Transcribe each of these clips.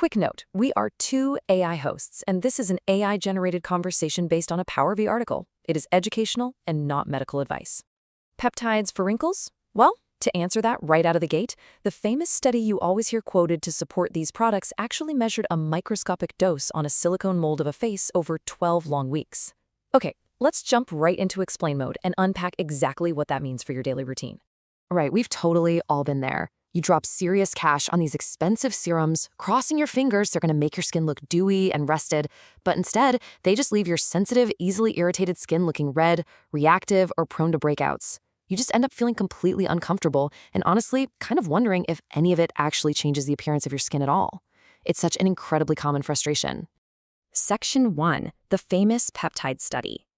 Quick note, we are two AI hosts, and this is an AI-generated conversation based on a PowerV article. It is educational and not medical advice. Peptides for wrinkles? Well, to answer that right out of the gate, the famous study you always hear quoted to support these products actually measured a microscopic dose on a silicone mold of a face over 12 long weeks. Okay, let's jump right into explain mode and unpack exactly what that means for your daily routine. All right, we've totally all been there. You drop serious cash on these expensive serums, crossing your fingers they're going to make your skin look dewy and rested, but instead, they just leave your sensitive, easily irritated skin looking red, reactive, or prone to breakouts. You just end up feeling completely uncomfortable and honestly, kind of wondering if any of it actually changes the appearance of your skin at all. It's such an incredibly common frustration. Section 1, the famous peptide study.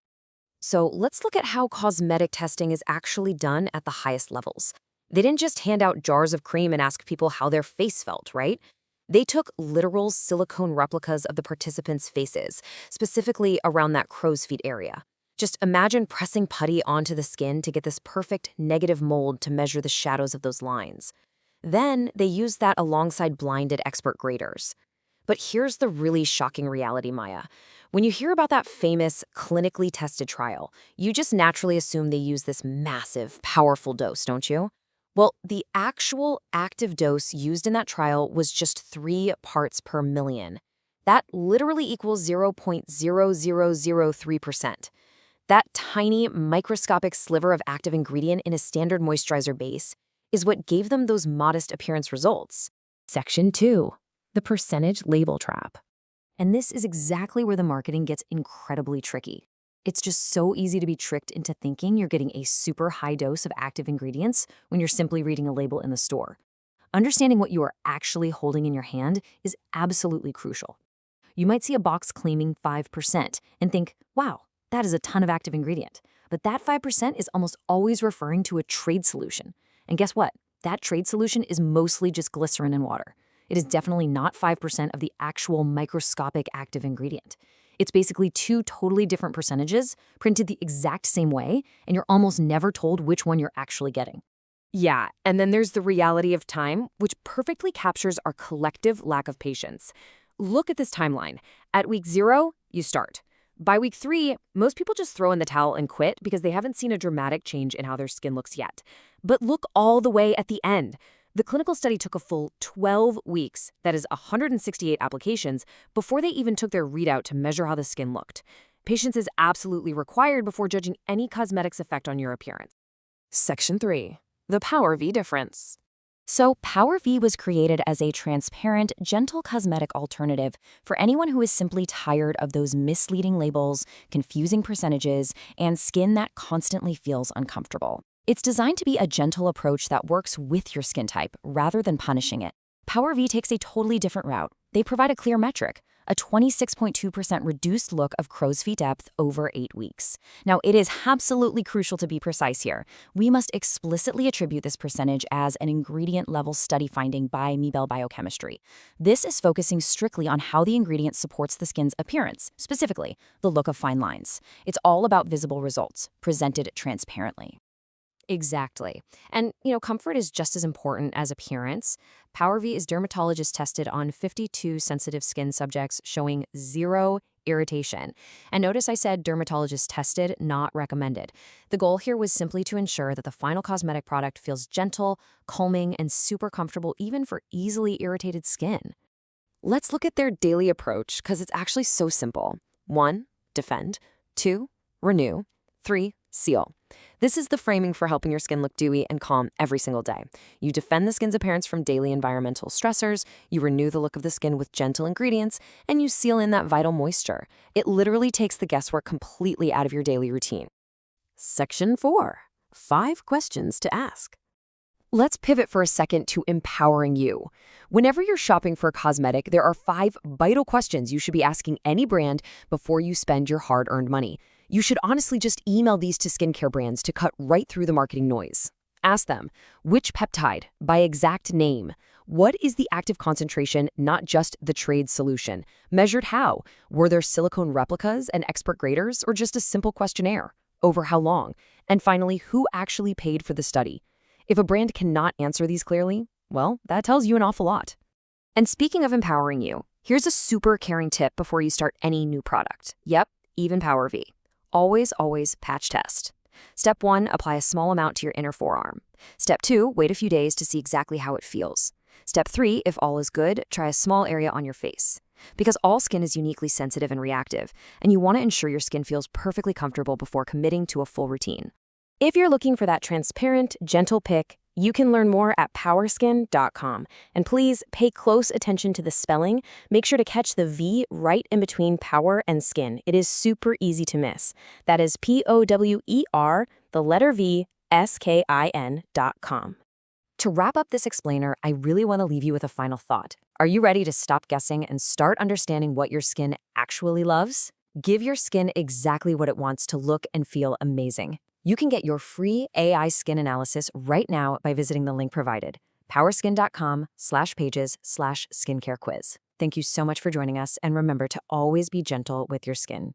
So let's look at how cosmetic testing is actually done at the highest levels. They didn't just hand out jars of cream and ask people how their face felt, right? They took literal silicone replicas of the participants' faces, specifically around that crow's feet area. Just imagine pressing putty onto the skin to get this perfect negative mold to measure the shadows of those lines. Then they used that alongside blinded expert graders. But here's the really shocking reality, Maya. When you hear about that famous clinically tested trial, you just naturally assume they use this massive, powerful dose, don't you? Well, the actual active dose used in that trial was just 3 parts per million. That literally equals 0.0003%. That tiny, microscopic sliver of active ingredient in a standard moisturizer base is what gave them those modest appearance results. Section 2, the percentage label trap. And this is exactly where the marketing gets incredibly tricky. It's just so easy to be tricked into thinking you're getting a super high dose of active ingredients when you're simply reading a label in the store. Understanding what you are actually holding in your hand is absolutely crucial. You might see a box claiming 5% and think, wow, that is a ton of active ingredient. But that 5% is almost always referring to a trade solution. And guess what? That trade solution is mostly just glycerin and water. It is definitely not 5% of the actual microscopic active ingredient. It's basically 2 totally different percentages printed the exact same way, and you're almost never told which one you're actually getting. Yeah, and then there's the reality of time, which perfectly captures our collective lack of patience. Look at this timeline. At week 0, you start. By week 3, most people just throw in the towel and quit because they haven't seen a dramatic change in how their skin looks yet. But look all the way at the end. The clinical study took a full 12 weeks, that is 168 applications, before they even took their readout to measure how the skin looked. Patience is absolutely required before judging any cosmetics effect on your appearance. Section 3, the PowerV difference. So PowerV was created as a transparent, gentle cosmetic alternative for anyone who is simply tired of those misleading labels, confusing percentages, and skin that constantly feels uncomfortable. It's designed to be a gentle approach that works with your skin type rather than punishing it. PowerV takes a totally different route. They provide a clear metric, a 26.2% reduced look of crow's feet depth over 8 weeks. Now, it is absolutely crucial to be precise here. We must explicitly attribute this percentage as an ingredient-level study finding by Mibel Biochemistry. This is focusing strictly on how the ingredient supports the skin's appearance, specifically the look of fine lines. It's all about visible results, presented transparently. Exactly. And, comfort is just as important as appearance. PowerV is dermatologist tested on 52 sensitive skin subjects showing 0 irritation. And notice I said dermatologist tested, not recommended. The goal here was simply to ensure that the final cosmetic product feels gentle, calming, and super comfortable even for easily irritated skin. Let's look at their daily approach because it's actually so simple. 1, defend. 2, renew. 3, seal. This is the framing for helping your skin look dewy and calm every single day. You defend the skin's appearance from daily environmental stressors, you renew the look of the skin with gentle ingredients, and you seal in that vital moisture. It literally takes the guesswork completely out of your daily routine. Section 4, 5 questions to ask. Let's pivot for a second to empowering you. Whenever you're shopping for a cosmetic, there are 5 vital questions you should be asking any brand before you spend your hard-earned money. You should honestly just email these to skincare brands to cut right through the marketing noise. Ask them, which peptide, by exact name? What is the active concentration, not just the trade solution? Measured how? Were there silicone replicas and expert graders, or just a simple questionnaire? Over how long? And finally, who actually paid for the study? If a brand cannot answer these clearly, well, that tells you an awful lot. And speaking of empowering you, here's a super caring tip before you start any new product. Yep, even PowerV. Always patch test. Step 1, apply a small amount to your inner forearm. Step 2, wait a few days to see exactly how it feels. Step 3, if all is good, try a small area on your face. Because all skin is uniquely sensitive and reactive, and you want to ensure your skin feels perfectly comfortable before committing to a full routine. If you're looking for that transparent, gentle pick, you can learn more at powerskin.com. And please pay close attention to the spelling. Make sure to catch the V right in between power and skin. It is super easy to miss. That is POWER, the letter V, SKIN.com. To wrap up this explainer, I really want to leave you with a final thought. Are you ready to stop guessing and start understanding what your skin actually loves? Give your skin exactly what it wants to look and feel amazing. You can get your free AI skin analysis right now by visiting the link provided, powerskin.com/pages/skincare quiz. Thank you so much for joining us, and remember to always be gentle with your skin.